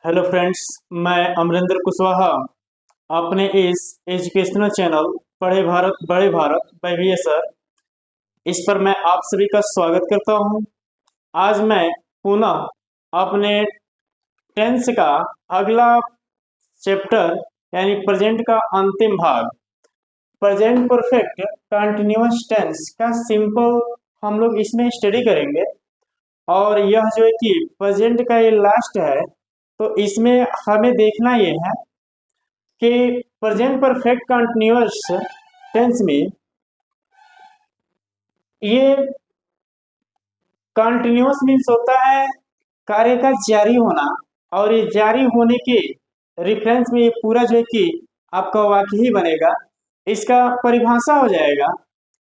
Hello friends. मैं अमरिंदर कुशवाहा अपने इस एजुकेशनल चैनल पढ़े भारत बड़े भारत बाय वी सर इस पर मैं आप सभी का स्वागत करता हूं। आज मैं पुनः अपने टेंस का अगला चैप्टर यानी प्रेजेंट का अंतिम भाग प्रेजेंट परफेक्ट कंटिन्यूअस टेंस का सिंपल हम लोग इसमें स्टडी करेंगे। और यह जो है कि प्रेजेंट का ये लास्ट है, तो इसमें हमें देखना ये है कि प्रेजेंट परफेक्ट कंटिन्यूअस टेंस में ये कंटिन्यूअस मीन्स होता है कार्य का जारी होना। और ये जारी होने के रेफरेंस में ये पूरा जो है कि आपका वाक्य ही बनेगा। इसका परिभाषा हो जाएगा,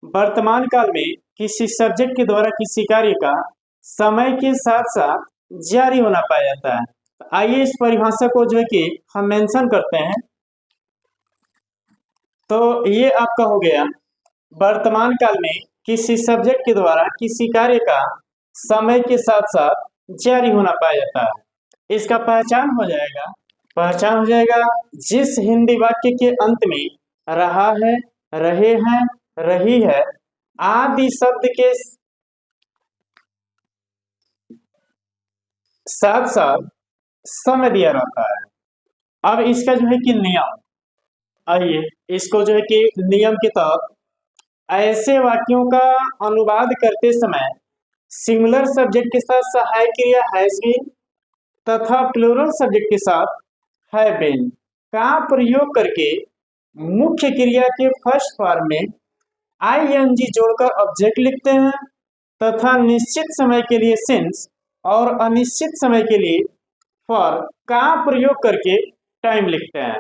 वर्तमान काल में किसी सब्जेक्ट के द्वारा किसी कार्य का समय के साथ साथ जारी होना पाया जाता है। आइए इस परिभाषा को जो है कि हम मेंशन करते हैं। तो ये आपका हो गया, वर्तमान काल में किसी सब्जेक्ट के द्वारा किसी कार्य का समय के साथ साथ जारी होना पाया जाता है। इसका पहचान हो जाएगा जिस हिंदी वाक्य के अंत में रहा है, रहे हैं, रही है आदि शब्द के साथ साथ समय दिया रहता है। अब इसका जो है कि नियम, आइए इसको जो है कि नियम के तहत ऐसे वाक्यों का अनुवाद करते समय सिंगुलर सब्जेक्ट के साथ सहायक क्रिया हैज बीन तथा प्लूरल सब्जेक्ट के साथ हैव बीन का प्रयोग करके मुख्य क्रिया के फर्स्ट फॉर्म में आईएनजी जोड़कर ऑब्जेक्ट लिखते हैं तथा निश्चित समय के लिए सिंस और अनिश्चित समय के लिए फॉर का प्रयोग करके टाइम लिखते हैं।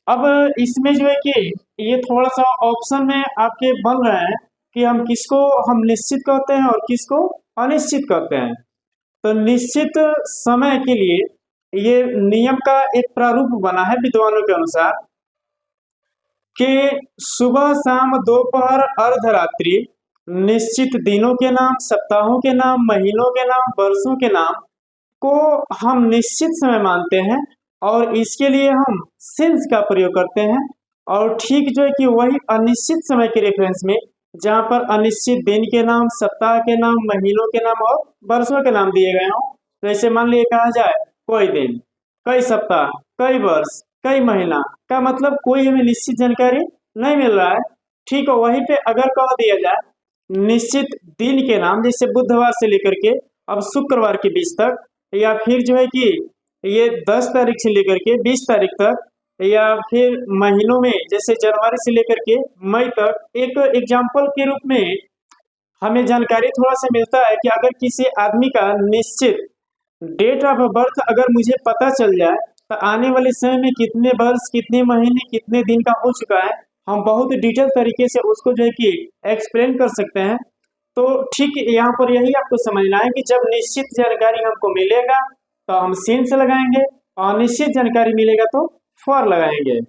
अब इसमें जो है कि ये थोड़ा सा ऑप्शन में आपके बन रहे हैं कि हम निश्चित कहते हैं और किसको अनिश्चित कहते हैं। तो निश्चित समय के लिए ये नियम का एक प्रारूप बना है विद्वानों के अनुसार कि सुबह शाम दोपहर अर्धरात्रि निश्चित दिनों के नाम, सप्ताहों के नाम, महीनों के नाम, वर्षों के नाम को हम निश्चित समय मानते हैं और इसके लिए हम सिंस का प्रयोग करते हैं। और ठीक जो है कि वही अनिश्चित समय के रेफरेंस में जहां पर अनिश्चित दिन के नाम, सप्ताह के नाम, महीनों के नाम और वर्षों के नाम दिए गए हों, तो ऐसे मान लिए कहा जाए कोई दिन, कई सप्ताह, कई वर्ष, कई महीना का मतलब कोई हमें निश्चित जानकारी नहीं मिल रहा है। ठीक है, वहीं पे अगर कह दिया जाए निश्चित दिन के नाम, जैसे बुधवार से लेकर के अब शुक्रवार के बीच तक, या फिर जो है कि ये 10 तारीख से लेकर के 20 तारीख तक, या फिर महीनों में जैसे जनवरी से लेकर के मई तक, एक एग्जाम्पल के रूप में हमें जानकारी थोड़ा सा मिलता है कि अगर किसी आदमी का निश्चित डेट ऑफ बर्थ अगर मुझे पता चल जाए तो आने वाले समय में कितने वर्ष, कितने महीने, कितने दिन का हो चुका है, हम बहुत डिटेल तरीके से उसको जो है कि एक्सप्लेन कर सकते हैं। तो ठीक यहाँ पर यही आपको समझना है कि जब निश्चित जानकारी हमको मिलेगा तो हम सिंस लगाएंगे और निश्चित जानकारी मिलेगा तो फॉर लगाएंगे।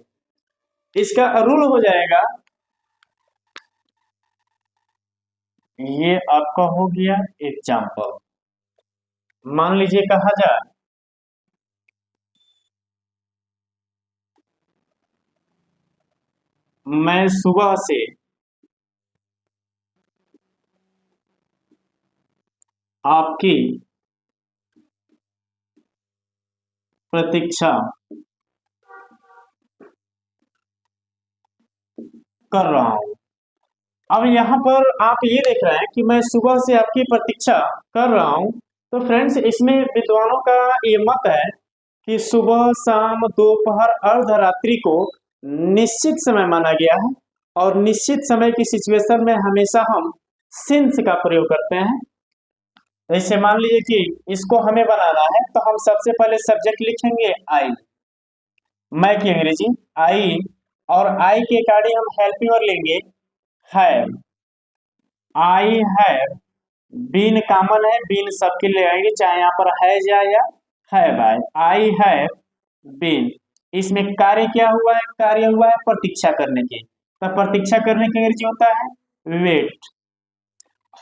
इसका रूल हो जाएगा, ये आपका हो गया एग्जाम्पल। मान लीजिए कहा जाए मैं सुबह से आपकी प्रतीक्षा कर रहा हूं। अब यहाँ पर आप ये देख रहे हैं कि मैं सुबह से आपकी प्रतीक्षा कर रहा हूं। तो फ्रेंड्स, इसमें विद्वानों का ये मत है कि सुबह शाम दोपहर अर्धरात्रि को निश्चित समय माना गया है और निश्चित समय की सिचुएशन में हमेशा हम सिंस का प्रयोग करते हैं। जैसे मान लीजिए कि इसको हमें बनाना है तो हम सबसे पहले सब्जेक्ट लिखेंगे आई, मैं की अंग्रेजी आई, और आई के अकॉर्डिंग हम हेल्पिंग वर्ब लेंगे have. I have been common है, बीन सबके लिए आएंगे चाहे यहाँ पर है या हैव आए। आई हैव बीन, इसमें कार्य क्या हुआ है? कार्य हुआ है प्रतीक्षा करने के, तो प्रतीक्षा करने की अंग्रेजी होता है वेट।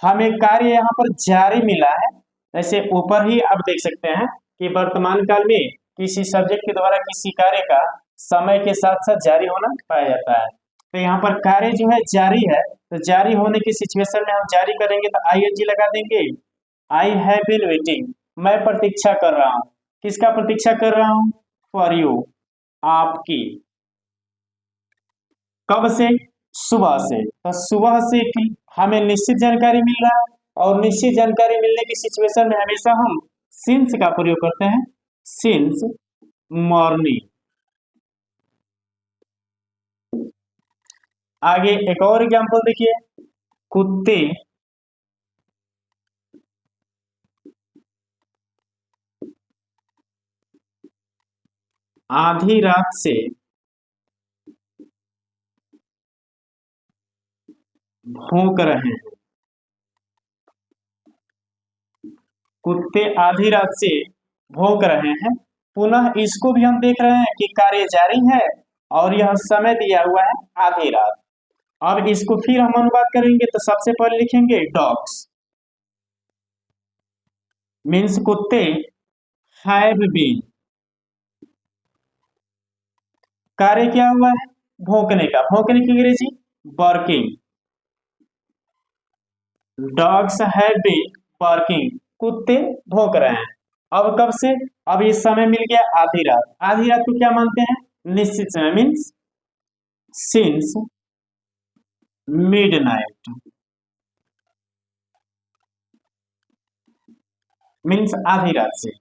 हमें कार्य यहाँ पर जारी मिला है, जैसे ऊपर ही आप देख सकते हैं कि वर्तमान काल में किसी सब्जेक्ट के द्वारा किसी कार्य का समय के साथ साथ जारी होना पाया जाता है। तो यहाँ पर कार्य जो है जारी है, तो जारी होने की सिचुएशन में हम जारी करेंगे तो आईएनजी लगा देंगे। आई हैव बीन वेटिंग, मैं प्रतीक्षा कर रहा हूँ। किसका प्रतीक्षा कर रहा हूँ? फॉर यू, आपकी। कब से? सुबह से। तो सुबह से हमें निश्चित जानकारी मिल रहा है, और निश्चित जानकारी मिलने की सिचुएशन में हमेशा हम सिंस का प्रयोग करते हैं, सिंस मॉर्निंग। आगे एक और एग्जांपल देखिए, कुत्ते आधी रात से भौंक रहे हैं। कुत्ते आधी रात से भौंक रहे हैं। पुनः इसको भी हम देख रहे हैं कि कार्य जारी है और यह समय दिया हुआ है आधी रात। अब इसको फिर हम अनुवाद करेंगे तो सबसे पहले लिखेंगे डॉग्स, मीन्स कुत्ते हैव बीन, कार्य क्या हुआ है? भौंकने का। भौंकने की अंग्रेजी barking. Dogs have been barking, कुत्ते भौंक रहे हैं। अब कब से? अब ये समय मिल गया आधी रात। आधी रात को क्या मानते हैं? निश्चित समय, मीन्स सिंस मिडनाइट, मीन्स आधी रात से।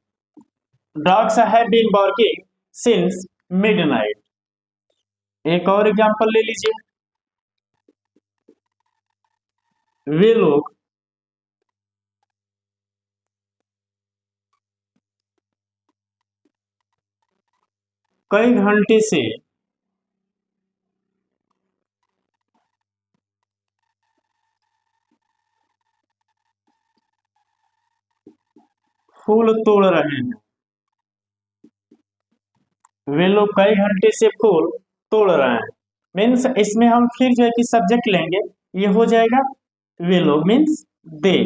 Dogs have been barking since midnight. एक और एग्जांपल ले लीजिए, वे लोग कई घंटे से फूल तोड़ रहे हैं। वे लोग कई घंटे से फूल तोड़ रहे हैं, मीन्स इसमें हम फिर जो है कि सब्जेक्ट लेंगे, ये हो जाएगा वे लोग, मीन्स दे।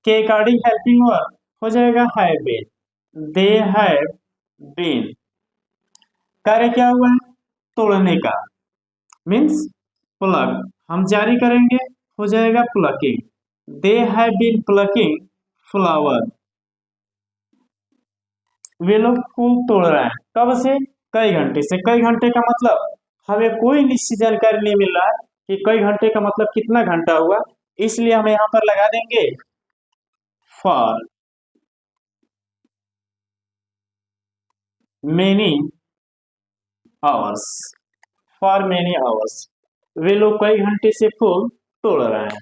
के अकॉर्डिंग हेल्पिंग वर्ब हो जाएगा have been, they have been. कार्य क्या हुआ है? तोड़ने का, मीन्स प्लग। हम जारी करेंगे, हो जाएगा plucking, they have been plucking flower. वे लोग फूल तोड़ रहे हैं। कब से? कई घंटे से। कई घंटे का मतलब हमें कोई निश्चित जानकारी नहीं मिल रहा है कि कई घंटे का मतलब कितना घंटा हुआ, इसलिए हम यहाँ पर लगा देंगे for many hours, for many hours. वे लोग कई घंटे से फूल तोड़ रहे हैं।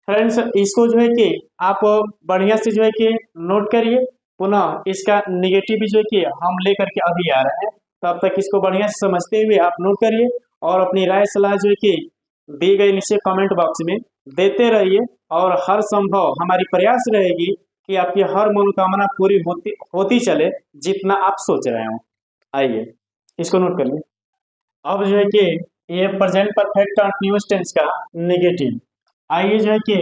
फ्रेंड्स, इसको जो है कि आप बढ़िया से जो है कि नोट करिए। पुनः इसका निगेटिव भी जो है कि हम लेकर के अभी आ रहे हैं, तब तक इसको बढ़िया से समझते हुए आप नोट करिए और अपनी राय सलाह जो है कि दी गई नीचे कमेंट बॉक्स में देते रहिए। और हर संभव हमारी प्रयास रहेगी कि आपकी हर मनोकामना पूरी होती चले जितना आप सोच रहे हो। आइए इसको नोट करिए। अब जो है कि ये प्रेजेंट परफेक्ट कंटीन्यूअस टेंस का नेगेटिव। आइए जो है कि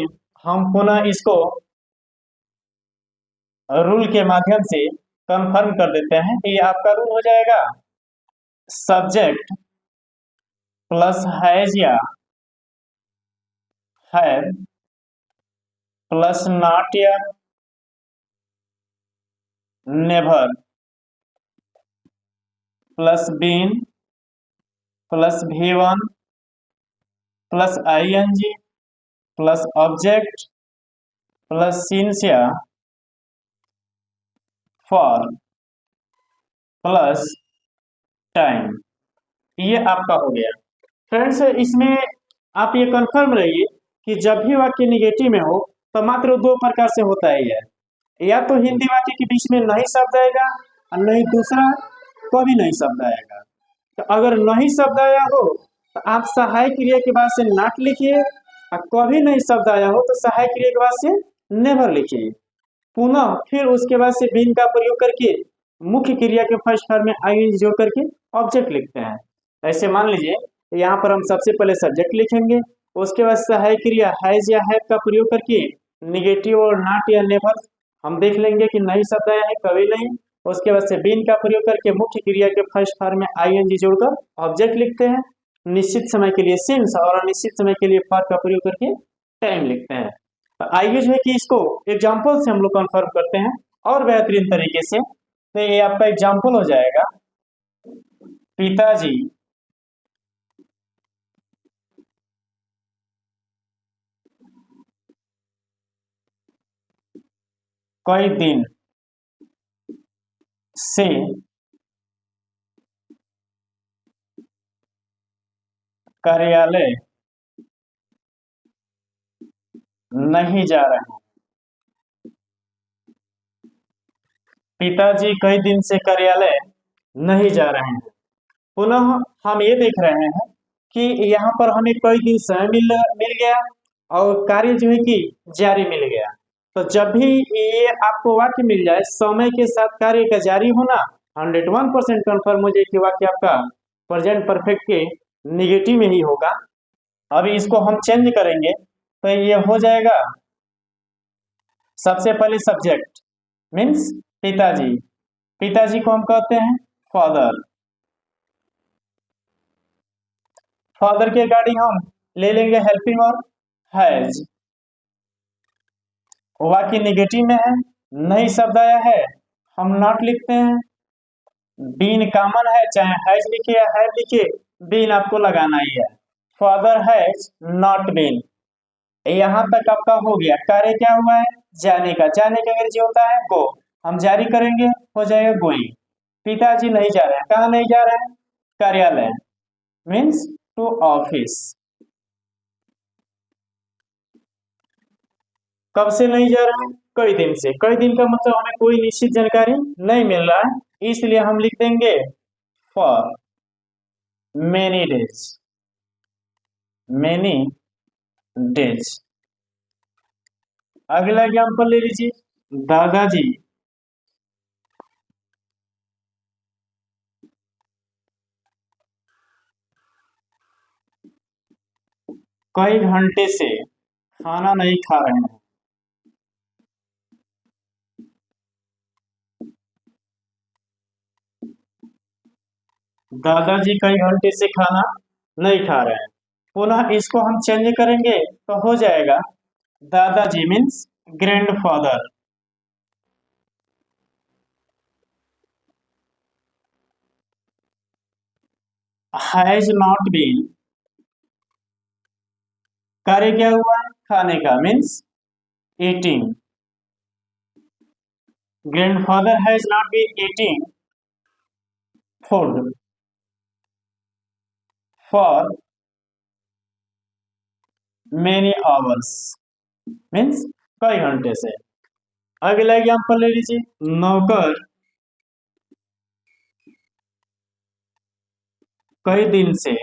हम पुनः इसको रूल के माध्यम से कंफर्म कर देते हैं। ये आपका रूल हो जाएगा सब्जेक्ट प्लस हैज या हैव प्लस नॉट या never plus been plus V1 plus ING plus object plus since या फॉर प्लस टाइम। ये आपका हो गया। फ्रेंड्स, इसमें आप ये कंफर्म रहिए कि जब भी वाक्य निगेटिव में हो तो मात्र दो प्रकार से होता है यह, या तो हिंदी वाक्य के बीच में नहीं शब्द आएगा और नहीं दूसरा कभी नहीं शब्द आएगा। तो अगर नहीं शब्द आया हो तो आप सहायक क्रिया के बाद से नॉट लिखिए, और कभी नहीं शब्द आया हो तो सहायक क्रिया के बाद से नेवर लिखिए। पुनः फिर उसके बाद से बीन का प्रयोग करके मुख्य क्रिया के फर्स्ट फॉर्म में ING जोड़ करके ऑब्जेक्ट लिखते हैं। ऐसे मान लीजिए यहाँ पर हम सबसे पहले सब्जेक्ट लिखेंगे, उसके बाद सहायक क्रिया हैज या हैव का प्रयोग करके निगेटिव और नॉट या नेवर हम देख लेंगे कि नहीं शब्द आया है कभी नहीं, उसके बाद से बीन का प्रयोग करके मुख्य क्रिया के फर्स्ट फॉर्म में आईएनजी जोड़कर ऑब्जेक्ट लिखते हैं। निश्चित समय के लिए सिंस और अनिश्चित समय के लिए फॉर का प्रयोग करके टाइम लिखते हैं। तो आइए जो है कि इसको एग्जाम्पल से हम लोग कन्फर्म करते हैं और बेहतरीन तरीके से। तो ये आपका एग्जाम्पल हो जाएगा, पिताजी कई दिन से कार्यालय नहीं जा रहे हैं। पिताजी कई दिन से कार्यालय नहीं जा रहे हैं। पुनः हम ये देख रहे हैं कि यहाँ पर हमें कई दिन समय मिल गया और कार्य जो है कि जारी मिल गया। तो जब भी ये आपको वाक्य मिल जाए समय के साथ कार्य का जारी होना, 101% कन्फर्म हो जाए कि वाक्य आपका प्रेजेंट परफेक्ट के निगेटिव में ही होगा। अभी इसको हम चेंज करेंगे तो ये हो जाएगा, सबसे पहले सब्जेक्ट मीन्स पिताजी, पिताजी को हम कहते हैं फादर। फादर के रिगार्डिंग हम ले लेंगे हेल्पिंग और हैज। वाक्य निगेटिव में है, नहीं शब्द आया है, हम नॉट लिखते हैं। बीन कॉमन है, चाहे हैज लिखे या हैव लिखे, बीन आपको लगाना ही है। Father has not been. यहाँ तक आपका हो गया। कार्य क्या हुआ है? जाने का। जाने का अंग्रेजी होता है गो, हम जारी करेंगे हो जाएगा गोइंग। पिताजी नहीं जा रहे हैं, कहाँ नहीं जा रहे हैं? कार्यालय मीन्स टू ऑफिस। कब से नहीं जा रहे हैं? कई दिन से। कई दिन का मतलब हमें कोई निश्चित जानकारी नहीं मिल रहा है, इसलिए हम लिख देंगे for many days. Many days. अगला एग्जाम्पल ले लीजिए, दादाजी कई घंटे से खाना नहीं खा रहे हैं। दादाजी कई घंटे से खाना नहीं खा रहे हैं। पुनः इसको हम चेंज करेंगे तो हो जाएगा, दादाजी means grandfather has not been. कार्य क्या हुआ है? खाने का means eating. Grandfather has not been eating food for many hours means कई घंटे से। अगला एग्जाम्पल ले लीजिए, नौकर कई दिन से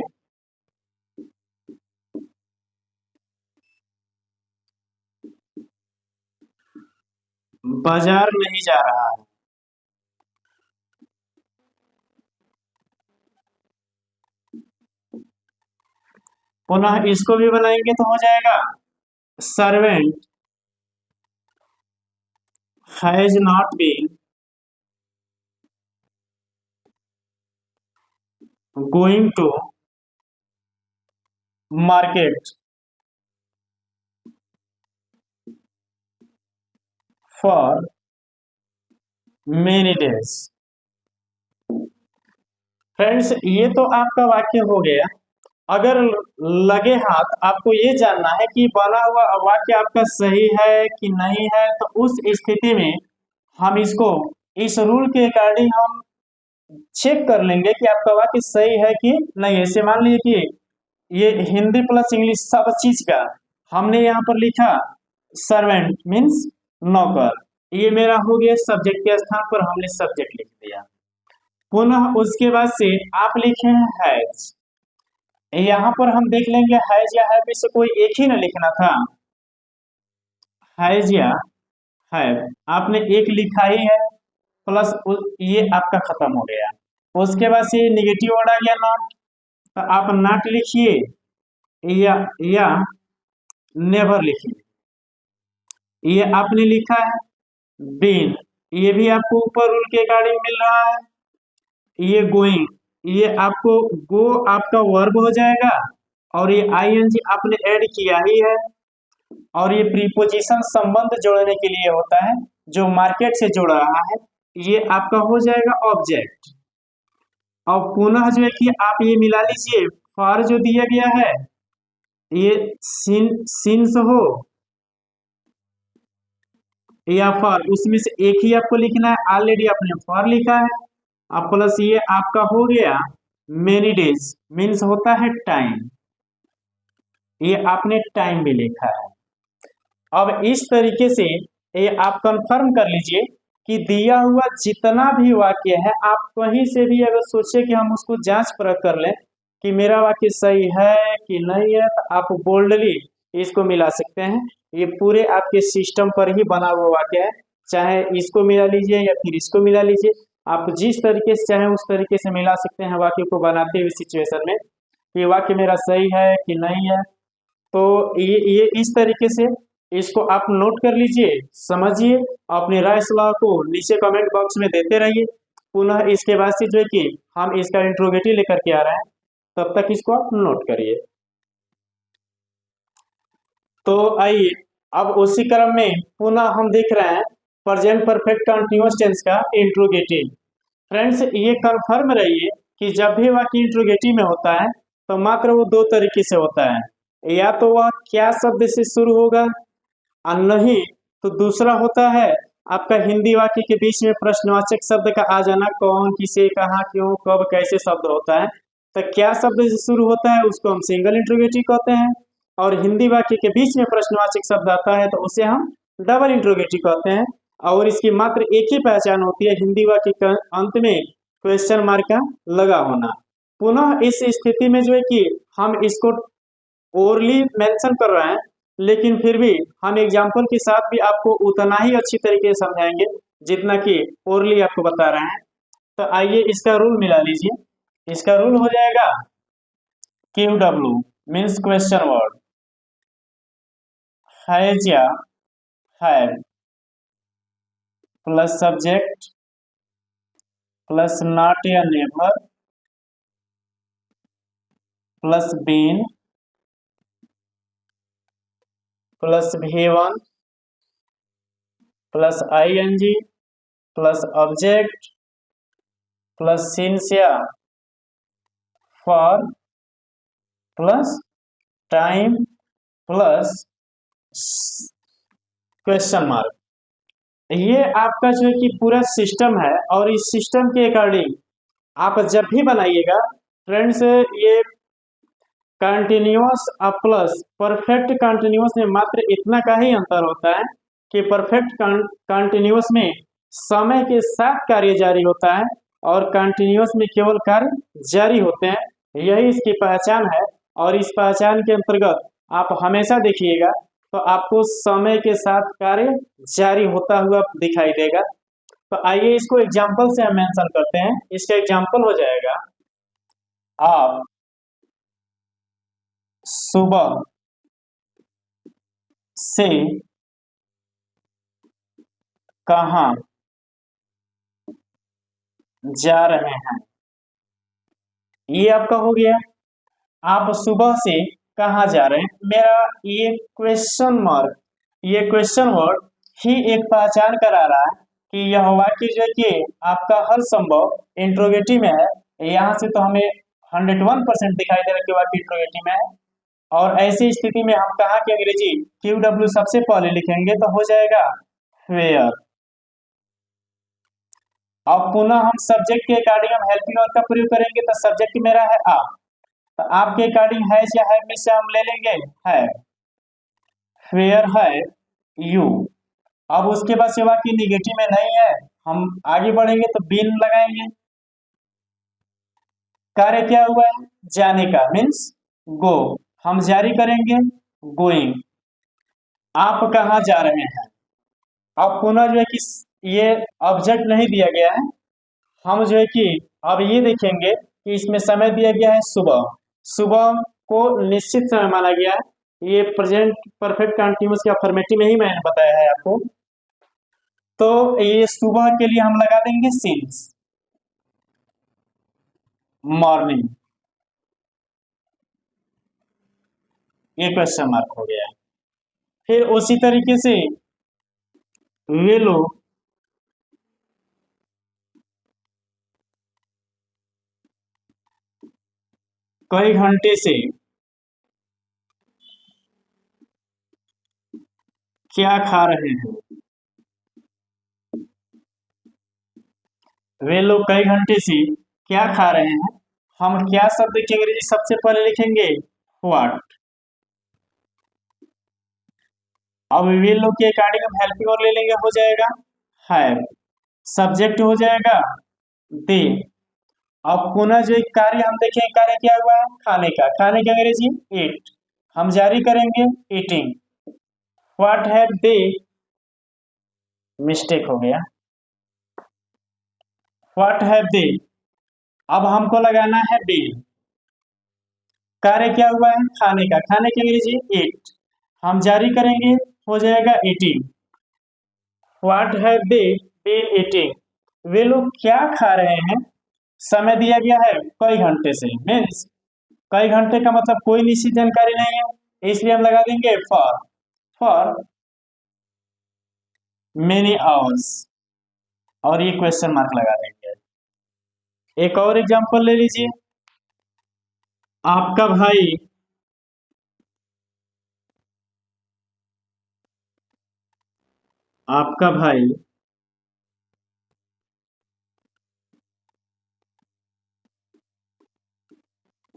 बाजार नहीं जा रहा है। पुनः इसको भी बनाएंगे तो हो जाएगा, servant has not been going to market for many days. Friends, ये तो आपका वाक्य हो गया। अगर लगे हाथ आपको ये जानना है कि बना हुआ वाक्य आपका सही है कि नहीं है, तो उस स्थिति में हम इसको इस रूल के अकॉर्डिंग हम चेक कर लेंगे कि आपका वाक्य सही है कि नहीं। ऐसे मान लीजिए कि ये हिंदी प्लस इंग्लिश सब चीज का हमने यहाँ पर लिखा सर्वेंट मीन्स नौकर, ये मेरा हो गया सब्जेक्ट के स्थान पर हमने सब्जेक्ट लिख दिया। पुनः उसके बाद से आप लिखे हैं हैज। यहाँ पर हम देख लेंगे हैज या हैव में से कोई एक ही ना लिखना था। हैज या हैव आपने एक लिखा ही है, प्लस ये आपका खत्म हो गया। उसके बाद से निगेटिव वर्ड आ गया नॉट, तो आप नॉट लिखिए या नेवर लिखिए। ये आपने लिखा है बीन, ये भी आपको ऊपर रूल के अकॉर्डिंग मिल रहा है। ये गोइंग, ये आपको गो आपका वर्ब हो जाएगा और ये आईएनजी आपने ऐड किया ही है। और ये प्रीपोजिशन संबंध जोड़ने के लिए होता है, जो मार्केट से जोड़ रहा है, ये आपका हो जाएगा ऑब्जेक्ट। और पुनः जो है कि आप ये मिला लीजिए, फॉर जो दिया गया है, ये सिंस हो या फॉर, उसमें से एक ही आपको लिखना है। ऑलरेडी आपने फॉर लिखा है। अब प्लस ये आपका हो गया मेनी डेज, मीन्स होता है टाइम, ये आपने टाइम भी लिखा है। अब इस तरीके से ये आप कंफर्म कर लीजिए कि दिया हुआ जितना भी वाक्य है, आप कहीं से भी अगर सोचे कि हम उसको जांच परख कर लें कि मेरा वाक्य सही है कि नहीं है, तो आप बोल्डली इसको मिला सकते हैं। ये पूरे आपके सिस्टम पर ही बना हुआ वाक्य है, चाहे इसको मिला लीजिए या फिर इसको मिला लीजिए, आप जिस तरीके से चाहे उस तरीके से मिला सकते हैं वाक्य को बनाते हुए सिचुएशन में, कि वाक्य मेरा सही है कि नहीं है। तो ये इस तरीके से इसको आप नोट कर लीजिए, समझिए, अपनी राय सलाह को नीचे कमेंट बॉक्स में देते रहिए। पुनः इसके बाद से जो है कि हम इसका इंट्रोगेटिव लेकर के आ रहे हैं, तब तक इसको आप नोट करिए। तो आइए अब उसी क्रम में पुनः हम देख रहे हैं प्रेजेंट परफेक्ट कंटीन्यूअस टेंस का इंट्रोगेटिव। फ्रेंड्स, ये कंफर्म रहिए कि जब भी वाक्य इंट्रोगेटिव में होता है तो मात्र वो दो तरीके से होता है, या तो वह क्या शब्द से शुरू होगा और नहीं तो दूसरा होता है आपका हिंदी वाक्य के बीच में प्रश्नवाचक शब्द का आ जाना, कौन, किसे, कहाँ, क्यों, कब, कैसे शब्द होता है। तो क्या शब्द से शुरू होता है उसको हम सिंगल इंट्रोगेटिव कहते हैं, और हिंदी वाक्य के बीच में प्रश्नवाचक शब्द आता है तो उसे हम डबल इंट्रोगेटिव कहते हैं। और इसकी मात्र एक ही पहचान होती है, हिंदी वाक्य के अंत में क्वेश्चन मार्क का लगा होना। पुनः इस स्थिति में जो है कि हम इसको ओरली मेंशन कर रहे हैं, लेकिन फिर भी हम एग्जाम्पल के साथ भी आपको उतना ही अच्छी तरीके से समझाएंगे जितना कि ओरली आपको बता रहे हैं। तो आइए इसका रूल मिला लीजिए। इसका रूल हो जाएगा QW means question word, has या have plus subject plus not या never plus been plus V1 plus ING plus object plus since या for plus time plus question mark. ये आपका जो है कि पूरा सिस्टम है, और इस सिस्टम के अकॉर्डिंग आप जब भी बनाइएगा फ्रेंड्स, ये कंटिन्यूअस प्लस परफेक्ट कंटिन्यूअस में मात्र इतना का ही अंतर होता है कि परफेक्ट कंटिन्यूअस में समय के साथ कार्य जारी होता है और कंटिन्यूअस में केवल कार्य जारी होते हैं। यही इसकी पहचान है, और इस पहचान के अंतर्गत आप हमेशा देखिएगा तो आपको समय के साथ कार्य जारी होता हुआ दिखाई देगा। तो आइए इसको एग्जाम्पल से हम मेंशन करते हैं। इसका एग्जाम्पल हो जाएगा, आप सुबह से कहाँ जा रहे हैं। ये आपका हो गया, आप सुबह से कहाँ जा रहे हैं। मेरा ये क्वेश्चन मार्क, ये क्वेश्चन वर्ड ही एक पहचान करा रहा है कि यह वाक्य जो है कि आपका हर संभव इंट्रोगेटिव में है। यहाँ से तो हमें 101% दिखाई दे रहा है कि वाक्य इंट्रोगेटिव में है। और ऐसी स्थिति में हम कहा कि अंग्रेजी QW सबसे पहले लिखेंगे तो हो जाएगा वेयर। अब पुनः हम सब्जेक्ट के अकॉर्डिंग हम हेल्पिंग वर्ब का प्रयोग करेंगे, तो सब्जेक्ट मेरा है आप, तो आपके अकॉर्डिंग है या है में से हम ले लेंगे है, वेयर है यू। अब उसके बाद सेवा की निगेटिव में नहीं है, हम आगे बढ़ेंगे तो बीन लगाएंगे। कार्य क्या हुआ है, जाने का, मीन्स गो, हम जारी करेंगे गोइंग। आप कहाँ जा रहे हैं। अब पुनः जो है कि ये ऑब्जेक्ट नहीं दिया गया है, हम जो है कि अब ये देखेंगे कि इसमें समय दिया गया है सुबह। सुबह को निश्चित समय माना गया है। ये प्रेजेंट परफेक्ट कंटीन्यूअस के अफर्मेटिव में ही मैंने बताया है आपको। तो ये सुबह के लिए हम लगा देंगे सिंस मॉर्निंग, ये क्वेश्चन मार्क हो गया। फिर उसी तरीके से वे लोग कई घंटे से क्या खा रहे हैं। वे लोग कई घंटे से क्या खा रहे हैं। हम क्या शब्द की अंग्रेजी सबसे पहले लिखेंगे, व्हाट। अब वे लोग के अकॉर्डिंग हम हेल्पिंग और ले लेंगे, हो जाएगा हैव। सब्जेक्ट हो जाएगा दे। अब पुनः जो एक कार्य हम देखें, कार्य क्या हुआ है, खाने का। खाने की अंग्रेजी ईट, हम जारी करेंगे eating. What have they, mistake हो गया, व्हाट हैव दे। अब हमको लगाना है बीन। कार्य क्या हुआ है, खाने का। खाने की अंग्रेजी ईट, हम जारी करेंगे, हो जाएगा eating. What have they been eating, वे लोग क्या खा रहे हैं। समय दिया गया है कई घंटे से, मीन्स कई घंटे का मतलब कोई निश्चित जानकारी नहीं है, इसलिए हम लगा देंगे फॉर मेनी आवर्स, और ये क्वेश्चन मार्क लगा देंगे। एक और एग्जांपल ले लीजिए, आपका भाई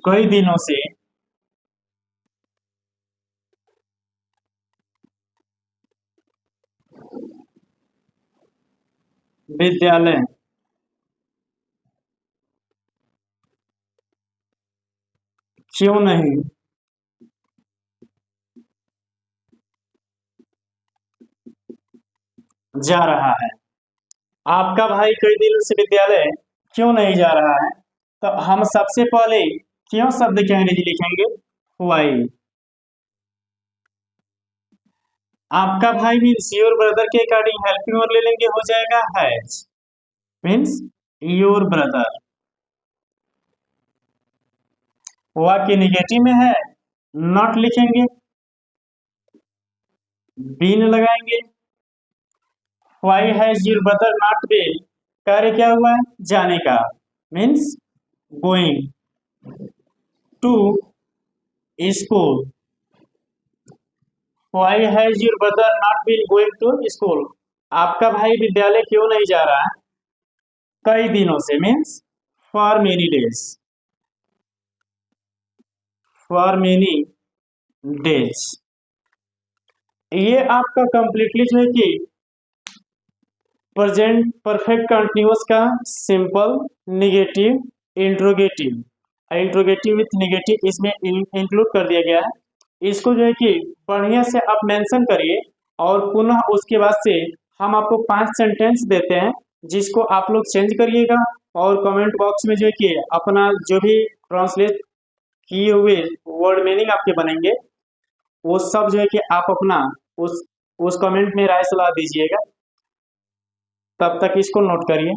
कई दिनों से विद्यालय क्यों नहीं जा रहा है। आपका भाई कई दिनों से विद्यालय क्यों नहीं जा रहा है, तो हम सबसे पहले क्यों शब्द की अंग्रेजी लिखेंगे, व्हाई। आपका भाई मीन्स योर ब्रदर के अकॉर्डिंग हेल्पिंग और ले लेंगे, हो जाएगा हैज, मीन्स योर ब्रदर। वाक्य निगेटिव में है, नॉट लिखेंगे, बीन लगाएंगे। Why has your brother not been, कार्य क्या हुआ है, जाने का, means going to school. Why has your brother not been going to school, आपका भाई विद्यालय क्यों नहीं जा रहा है कई दिनों से, means for many days, for many days. ये आपका कंप्लीटली जो है कि प्रेजेंट परफेक्ट कंटिन्यूअस का simple negative interrogative interrogative with negative इसमें इंक्लूड कर दिया गया है। इसको जो है कि बढ़िया से आप मेंशन करिए, और पुनः उसके बाद से हम आपको 5 सेंटेंस देते हैं, जिसको आप लोग चेंज करिएगा, और कमेंट बॉक्स में जो है कि अपना जो भी ट्रांसलेट किए हुए वर्ड मीनिंग आपके बनेंगे, वो सब जो है कि आप अपना उस कमेंट में राय सलाह दीजिएगा। तब तक इसको नोट करिए।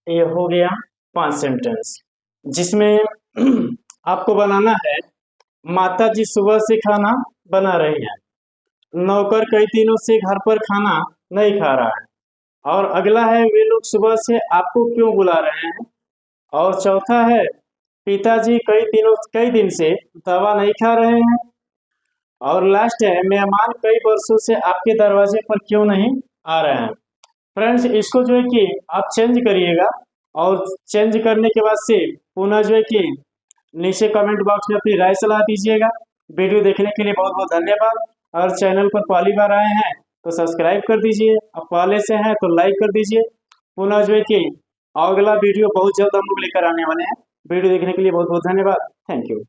ये हो गया 5 सेंटेंस, जिसमें आपको बनाना है, माता जी सुबह से खाना बना रही हैं, नौकर कई दिनों से घर पर खाना नहीं खा रहा है, और अगला है वे लोग सुबह से आपको क्यों बुला रहे हैं, और चौथा है पिताजी कई दिन से दवा नहीं खा रहे हैं, और लास्ट है मेहमान कई वर्षों से आपके दरवाजे पर क्यों नहीं आ रहे हैं। फ्रेंड्स, इसको जो है कि आप चेंज करिएगा, और चेंज करने के बाद से पुनः जो है कि नीचे कमेंट बॉक्स में अपनी राय सलाह दीजिएगा। वीडियो देखने के लिए बहुत बहुत धन्यवाद। और चैनल पर पहली बार आए हैं तो सब्सक्राइब कर दीजिए, अब पहले से हैं तो लाइक कर दीजिए। पुनः जो है कि अगला वीडियो बहुत जल्द हम लोग लेकर आने वाले हैं। वीडियो देखने के लिए बहुत बहुत धन्यवाद। Thank you.